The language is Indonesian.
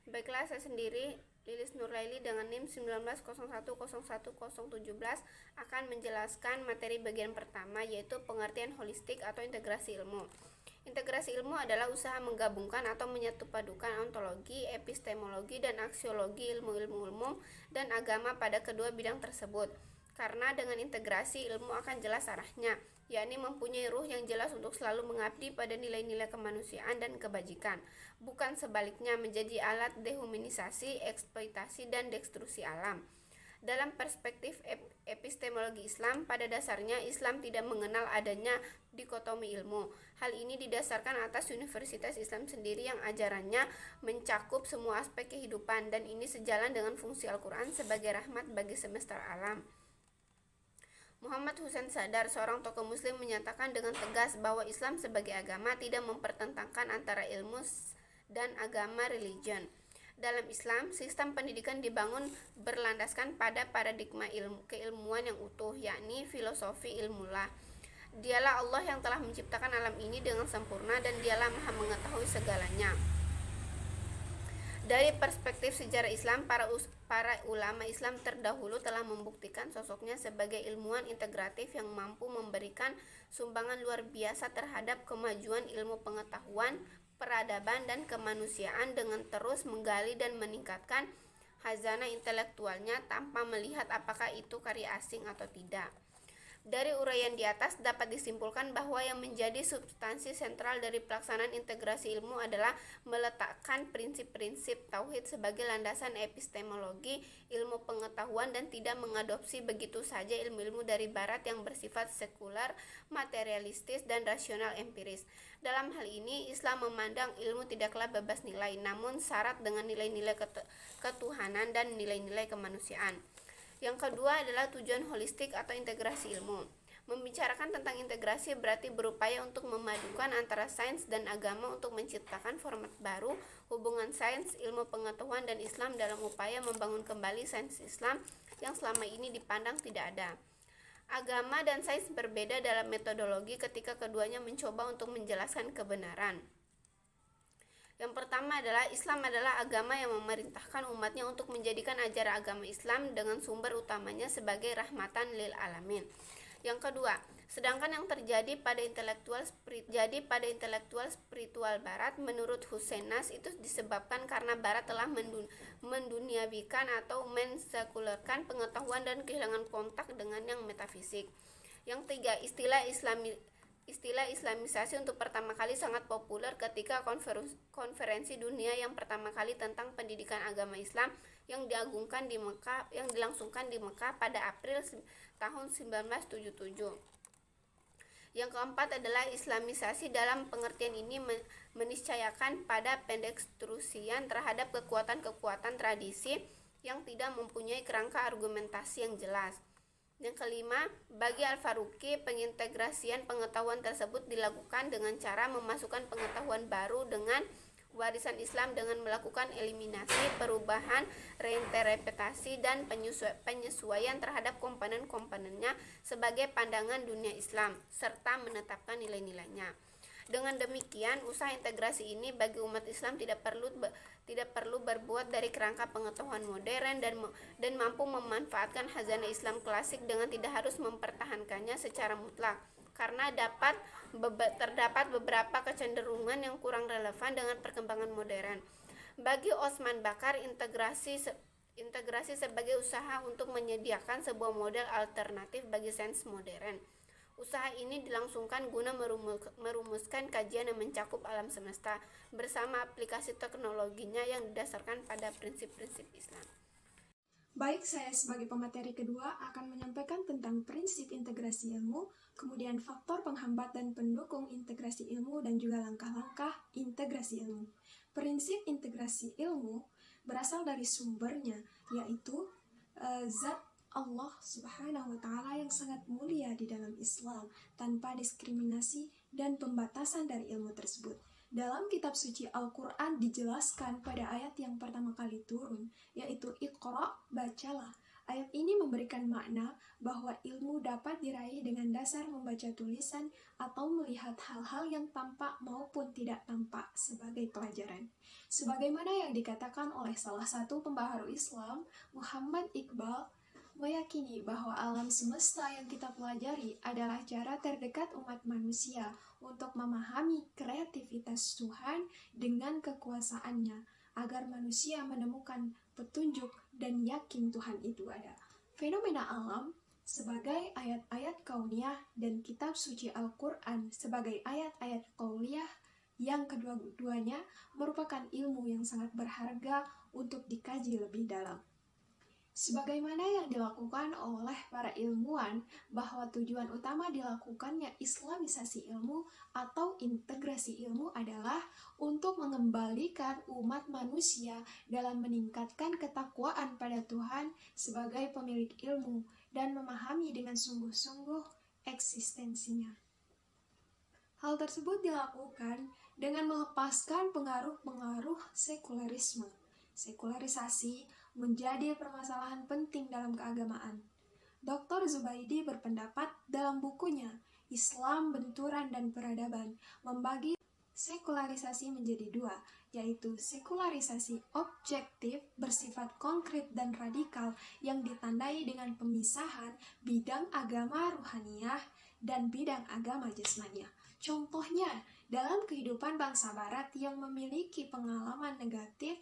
Baiklah, saya sendiri, Lilis Nurlaili dengan NIM 1901011017 akan menjelaskan materi bagian pertama, yaitu pengertian holistik atau integrasi ilmu. Integrasi ilmu adalah usaha menggabungkan atau menyatupadukan ontologi, epistemologi, dan aksiologi ilmu-ilmu umum dan agama pada kedua bidang tersebut. Karena dengan integrasi ilmu akan jelas arahnya, yakni mempunyai ruh yang jelas untuk selalu mengabdi pada nilai-nilai kemanusiaan dan kebajikan, bukan sebaliknya menjadi alat dehumanisasi, eksploitasi, dan destruksi alam. Dalam perspektif epistemologi Islam, pada dasarnya Islam tidak mengenal adanya dikotomi ilmu. Hal ini didasarkan atas Universitas Islam sendiri yang ajarannya mencakup semua aspek kehidupan, dan ini sejalan dengan fungsi Al-Quran sebagai rahmat bagi semesta alam. Muhammad Hussein Sadar, seorang tokoh muslim, menyatakan dengan tegas bahwa Islam sebagai agama tidak mempertentangkan antara ilmu dan agama religion. Dalam Islam, sistem pendidikan dibangun berlandaskan pada paradigma keilmuan yang utuh, yakni filosofi ilmulah. Dialah Allah yang telah menciptakan alam ini dengan sempurna dan dialah Maha mengetahui segalanya. Dari perspektif sejarah Islam, para ulama Islam terdahulu telah membuktikan sosoknya sebagai ilmuwan integratif yang mampu memberikan sumbangan luar biasa terhadap kemajuan ilmu pengetahuan, peradaban, dan kemanusiaan dengan terus menggali dan meningkatkan khazanah intelektualnya tanpa melihat apakah itu karya asing atau tidak. Dari uraian di atas dapat disimpulkan bahwa yang menjadi substansi sentral dari pelaksanaan integrasi ilmu adalah meletakkan prinsip-prinsip tauhid sebagai landasan epistemologi ilmu pengetahuan dan tidak mengadopsi begitu saja ilmu-ilmu dari barat yang bersifat sekuler, materialistis, dan rasional empiris. Dalam hal ini, Islam memandang ilmu tidaklah bebas nilai, namun syarat dengan nilai-nilai ketuhanan dan nilai-nilai kemanusiaan. Yang kedua adalah tujuan holistik atau integrasi ilmu. Membicarakan tentang integrasi berarti berupaya untuk memadukan antara sains dan agama untuk menciptakan format baru hubungan sains, ilmu pengetahuan, dan Islam dalam upaya membangun kembali sains Islam yang selama ini dipandang tidak ada. Agama dan sains berbeda dalam metodologi ketika keduanya mencoba untuk menjelaskan kebenaran. Yang pertama adalah Islam adalah agama yang memerintahkan umatnya untuk menjadikan ajaran agama Islam dengan sumber utamanya sebagai rahmatan lil alamin. Yang kedua, sedangkan yang terjadi pada intelektual spiritual barat menurut Hussein Nas itu disebabkan karena barat telah menduniawikan atau mensekulerkan pengetahuan dan kehilangan kontak dengan yang metafisik. Yang tiga, Istilah Islamisasi untuk pertama kali sangat populer ketika konferensi dunia yang pertama kali tentang pendidikan agama Islam yang dilangsungkan di Mekah pada April tahun 1977. Yang keempat adalah Islamisasi dalam pengertian ini meniscayakan pada pendekstruksian terhadap kekuatan-kekuatan tradisi yang tidak mempunyai kerangka argumentasi yang jelas. Yang kelima, bagi Al-Faruqi, pengintegrasian pengetahuan tersebut dilakukan dengan cara memasukkan pengetahuan baru dengan warisan Islam dengan melakukan eliminasi, perubahan, reinterpretasi, dan penyesuaian terhadap komponen-komponennya sebagai pandangan dunia Islam, serta menetapkan nilai-nilainya. Dengan demikian, usaha integrasi ini bagi umat Islam tidak perlu berbuat dari kerangka pengetahuan modern dan mampu memanfaatkan khazanah Islam klasik dengan tidak harus mempertahankannya secara mutlak, karena terdapat beberapa kecenderungan yang kurang relevan dengan perkembangan modern. Bagi Osman Bakar, integrasi sebagai usaha untuk menyediakan sebuah model alternatif bagi sains modern. Usaha ini dilangsungkan guna merumuskan kajian yang mencakup alam semesta bersama aplikasi teknologinya yang didasarkan pada prinsip-prinsip Islam. Baik, saya sebagai pemateri kedua akan menyampaikan tentang prinsip integrasi ilmu, kemudian faktor penghambat dan pendukung integrasi ilmu, dan juga langkah-langkah integrasi ilmu. Prinsip integrasi ilmu berasal dari sumbernya, yaitu zat Allah Subhanahu wa Ta'ala yang sangat mulia di dalam Islam, tanpa diskriminasi dan pembatasan dari ilmu tersebut. Dalam kitab suci Al-Quran dijelaskan pada ayat yang pertama kali turun, yaitu Iqra, bacalah. Ayat ini memberikan makna bahwa ilmu dapat diraih dengan dasar membaca tulisan atau melihat hal-hal yang tampak maupun tidak tampak sebagai pelajaran. Sebagaimana yang dikatakan oleh salah satu pembaharu Islam, Muhammad Iqbal, meyakini bahwa alam semesta yang kita pelajari adalah cara terdekat umat manusia untuk memahami kreativitas Tuhan dengan kekuasaannya, agar manusia menemukan petunjuk dan yakin Tuhan itu ada. Fenomena alam sebagai ayat-ayat kauniyah dan kitab suci Al-Quran sebagai ayat-ayat qauliyah yang kedua-duanya merupakan ilmu yang sangat berharga untuk dikaji lebih dalam. Sebagaimana yang dilakukan oleh para ilmuwan bahwa tujuan utama dilakukannya islamisasi ilmu atau integrasi ilmu adalah untuk mengembalikan umat manusia dalam meningkatkan ketakwaan pada Tuhan sebagai pemilik ilmu dan memahami dengan sungguh-sungguh eksistensinya. Hal tersebut dilakukan dengan melepaskan pengaruh-pengaruh sekularisme. Sekularisasi menjadi permasalahan penting dalam keagamaan. Dr. Zubaidi berpendapat dalam bukunya Islam, Benturan dan Peradaban membagi sekularisasi menjadi dua, yaitu sekularisasi objektif bersifat konkret dan radikal yang ditandai dengan pemisahan bidang agama ruhaniyah dan bidang agama jasmaniyah. Contohnya, dalam kehidupan bangsa barat yang memiliki pengalaman negatif